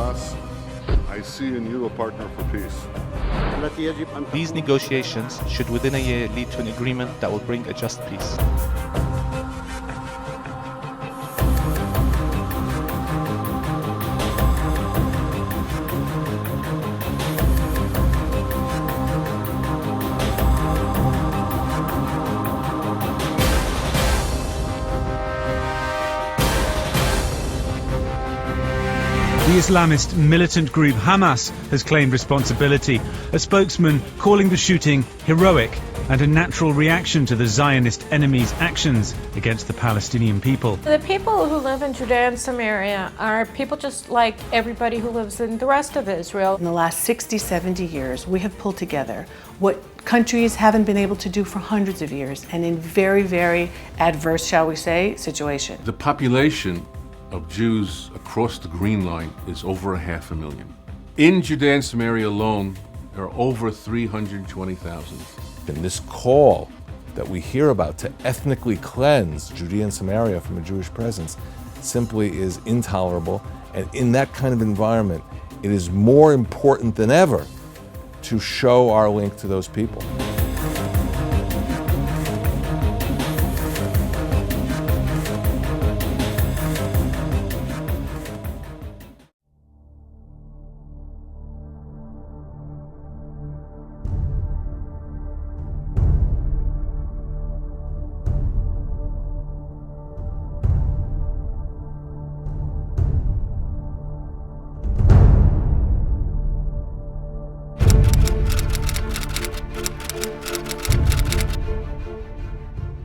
Hamas, I see in you a partner for peace. These negotiations should within a year lead to an agreement that will bring a just peace. The Islamist militant group Hamas has claimed responsibility, a spokesman calling the shooting heroic and a natural reaction to the Zionist enemy's actions against the Palestinian people. The people who live in Judea and Samaria are people just like everybody who lives in the rest of Israel. In the last 60, 70 years, we have pulled together what countries haven't been able to do for hundreds of years, and in very, very adverse, shall we say, situation. The population of Jews across the Green Line is over 500,000. In Judea and Samaria alone, there are over 320,000. And this call that we hear about to ethnically cleanse Judea and Samaria from a Jewish presence simply is intolerable. And in that kind of environment, it is more important than ever to show our link to those people.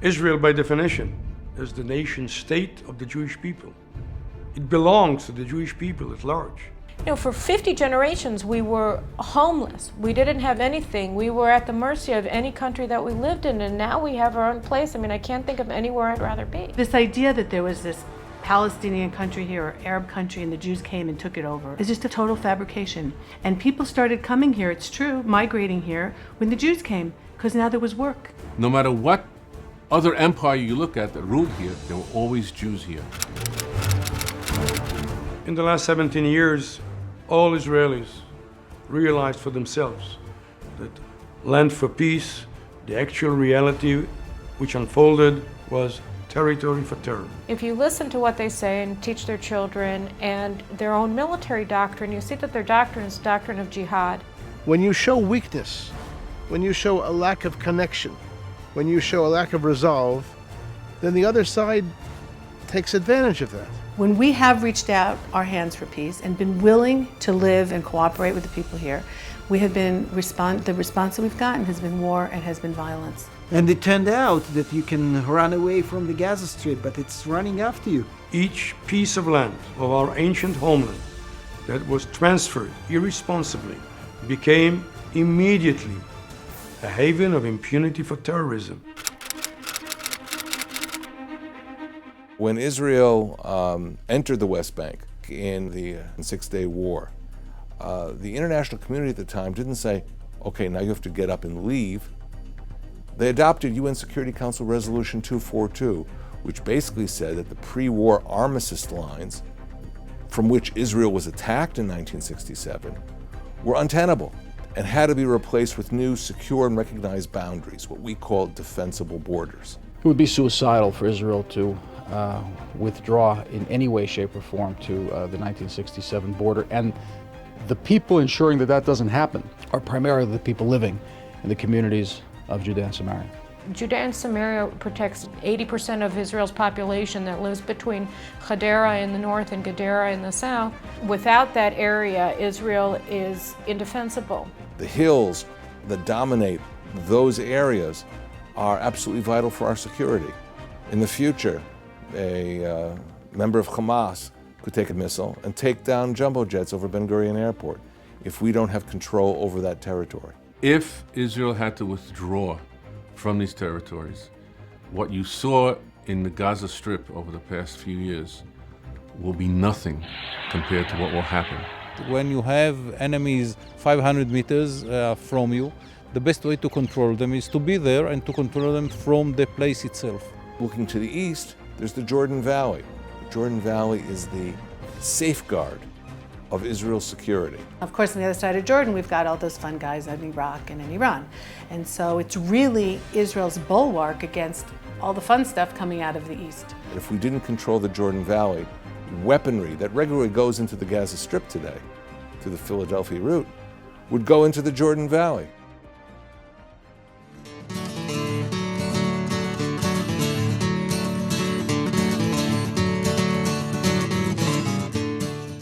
Israel, by definition, is the nation state of the Jewish people. It belongs to the Jewish people at large. You know, for 50 generations, we were homeless. We didn't have anything. We were at the mercy of any country that we lived in, and now we have our own place. I mean, I can't think of anywhere I'd rather be. This idea that there was this Palestinian country here or Arab country and the Jews came and took it over is just a total fabrication. And people started coming here, it's true, migrating here when the Jews came, because now there was work. No matter what other empire you look at that ruled here, there were always Jews here. In the last 17 years, all Israelis realized for themselves that land for peace, the actual reality which unfolded was territory for terror. If you listen to what they say and teach their children and their own military doctrine, you see that their doctrine is the doctrine of jihad. When you show weakness, when you show a lack of connection, when you show a lack of resolve, then the other side takes advantage of that. When we have reached out our hands for peace and been willing to live and cooperate with the people here, we have been the response that we've gotten has been war and has been violence. And it turned out that you can run away from the Gaza Strip, but it's running after you. Each piece of land of our ancient homeland that was transferred irresponsibly became immediately a haven of impunity for terrorism. When Israel entered the West Bank in the Six-Day War, the international community at the time didn't say, okay, now you have to get up and leave. They adopted UN Security Council Resolution 242, which basically said that the pre-war armistice lines from which Israel was attacked in 1967 were untenable and had to be replaced with new, secure, and recognized boundaries, what we call defensible borders. It would be suicidal for Israel to withdraw in any way, shape, or form to the 1967 border. And the people ensuring that that doesn't happen are primarily the people living in the communities of Judea and Samaria. Judea and Samaria protects 80% of Israel's population that lives between Hadera in the north and Gadara in the south. Without that area, Israel is indefensible. The hills that dominate those areas are absolutely vital for our security. In the future, a member of Hamas could take a missile and take down jumbo jets over Ben Gurion Airport if we don't have control over that territory. If Israel had to withdraw from these territories, what you saw in the Gaza Strip over the past few years will be nothing compared to what will happen. When you have enemies 500 meters from you, the best way to control them is to be there and to control them from the place itself. Looking to the east, there's the Jordan Valley. The Jordan Valley is the safeguard of Israel's security. Of course, on the other side of Jordan, we've got all those fun guys in Iraq and in Iran. And so it's really Israel's bulwark against all the fun stuff coming out of the east. If we didn't control the Jordan Valley, weaponry that regularly goes into the Gaza Strip today, through the Philadelphia route, would go into the Jordan Valley.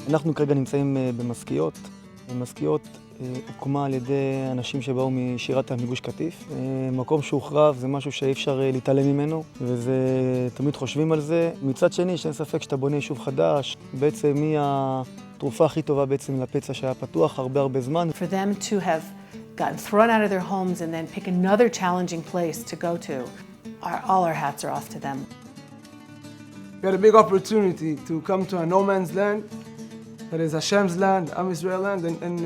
אנחנו כרגע נמצאים במשכיות. משכיות הוקמה על ידי אנשים שבאו משירת מגוש קטיף. מקום שהוחרב זה משהו שאי אפשר להתעלם ממנו, וזה תמיד חושבים על זה. מצד שני, שאין ספק שאתה בונה יישוב חדש, בעצם היא התרופה הכי טובה בעצם לפצע שהיה פתוח הרבה זמן. For them to have gotten thrown out of their homes and then pick another challenging place to go to, all our hats are off to them. We had a big opportunity to come to a no man's land, that is Hashem's land, Am Israel land, and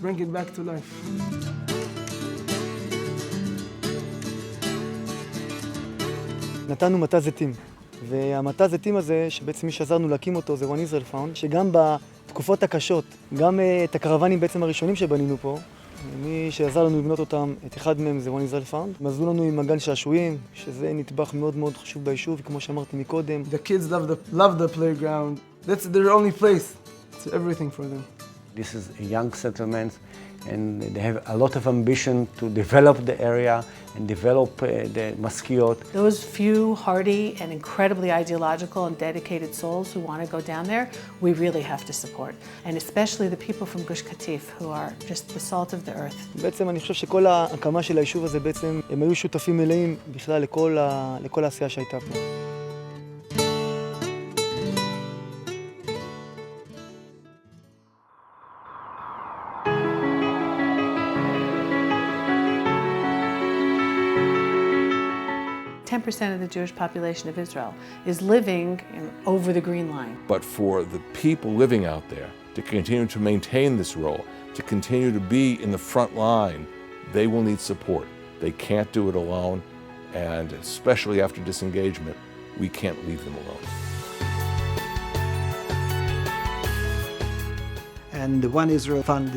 bring it back to life. נתנו מטע זיתים, והמטע זיתים הזה, שבעצם מי שעזרנו להקים אותו זה One Israel Fund, שגם בתקופות הקשות, גם את הקרוונים בעצם הראשונים שבנינו פה, מי שעזר לנו לבנות אותם, את אחד מהם זה One Israel Fund. עזרו לנו עם מגן שעשועים, שזה נדבך מאוד חשוב ביישוב, כמו שאמרתי מקודם. The kids love the playground. That's their only place. It's everything for them. This is a young settlement, and they have a lot of ambition to develop the area and develop the Maskiot. Those few hardy and incredibly ideological and dedicated souls who want to go down there, we really have to support. And especially the people from Gush Katif, who are just the salt of the earth. בעצם אני חושב שכל ההקמה של היישוב הזה בעצם, הם היו שותפים מלאים בכלל לכל העשייה שהייתה פה. 10% of the Jewish population of Israel is living over the green line. But for the people living out there to continue to maintain this role, to continue to be in the front line, they will need support. They can't do it alone, and especially after disengagement, we can't leave them alone. And the One Israel Fund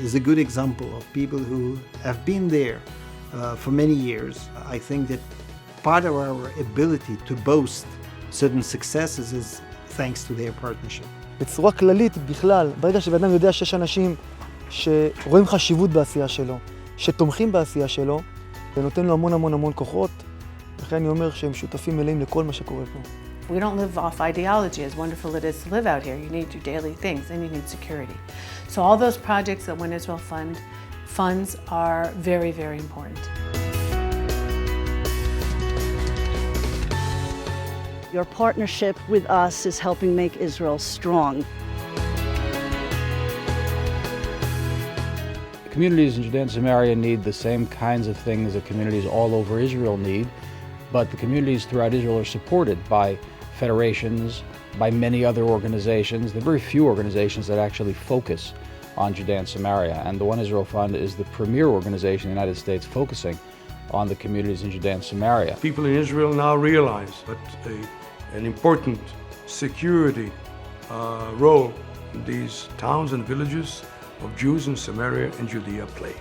is a good example of people who have been there for many years. I think that part of our ability to boast certain successes is thanks to their partnership. בצורה כללית בכלל, ברגע שבאדם יודע שיש אנשים שרואים חשיבות בעשייה שלו, שתומכים בעשייה שלו, זה נותן לו המון כוחות, לכן אני אומר שהם שותפים מלאים לכל מה שקורה פה. We don't live off ideology, as wonderful it is to live out here. You need your daily things and you need security. So all those projects that One Israel funds are very, very important. Your partnership with us is helping make Israel strong. Communities in Judea and Samaria need the same kinds of things that communities all over Israel need, but the communities throughout Israel are supported by federations, by many other organizations. There are very few organizations that actually focus on Judea and Samaria, and the One Israel Fund is the premier organization in the United States focusing on the communities in Judea and Samaria. People in Israel now realize that an important security role in these towns and villages of Jews in Samaria and Judea play.